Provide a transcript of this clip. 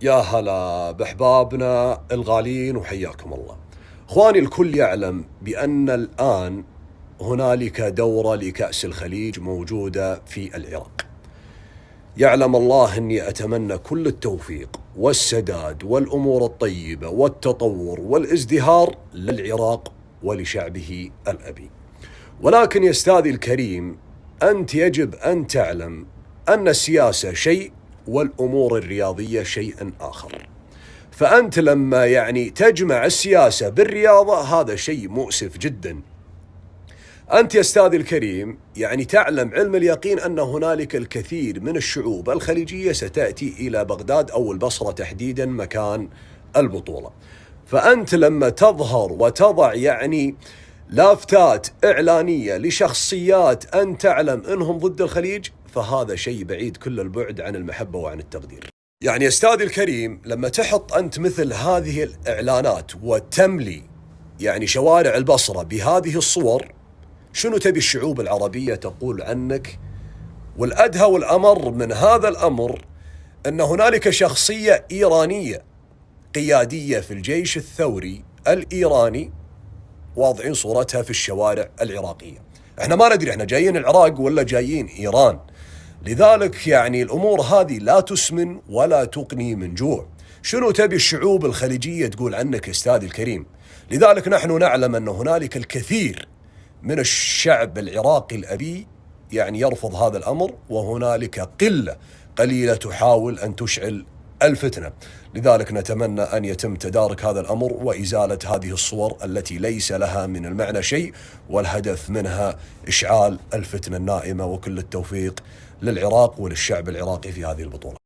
يا هلا بأحبابنا الغالين وحياكم الله. اخواني، الكل يعلم بأن الآن هنالك دورة لكأس الخليج موجودة في العراق. يعلم الله أني أتمنى كل التوفيق والسداد والأمور الطيبة والتطور والازدهار للعراق ولشعبه الأبي. ولكن يا أستاذي الكريم، أنت يجب أن تعلم أن السياسة شيء والأمور الرياضية شيء آخر. فأنت لما تجمع السياسة بالرياضة هذا شيء مؤسف جدا. أنت يا أستاذي الكريم تعلم علم اليقين أن هنالك الكثير من الشعوب الخليجية ستأتي إلى بغداد أو البصرة تحديدا مكان البطولة. فأنت لما تظهر وتضع لافتات إعلانية لشخصيات أنت تعلم أنهم ضد الخليج، فهذا شيء بعيد كل البعد عن المحبة وعن التقدير. يا أستاذي الكريم، لما تحط أنت مثل هذه الإعلانات وتملي شوارع البصرة بهذه الصور، شنو تبي الشعوب العربية تقول عنك؟ والأدهى والأمر من هذا الأمر أن هنالك شخصية إيرانية قيادية في الجيش الثوري الإيراني واضعين صورتها في الشوارع العراقية. احنا ما ندري احنا جايين العراق ولا جايين إيران. لذلك الأمور هذه لا تسمن ولا تقني من جوع. شنو تبي الشعوب الخليجية تقول عنك يا أستاذي الكريم؟ لذلك نحن نعلم أن هنالك الكثير من الشعب العراقي الأبي يرفض هذا الأمر، وهنالك قلة قليلة تحاول أن تشعل الفتنة. لذلك نتمنى أن يتم تدارك هذا الأمر وإزالة هذه الصور التي ليس لها من المعنى شيء، والهدف منها إشعال الفتنة النائمة. وكل التوفيق للعراق وللشعب العراقي في هذه البطولة.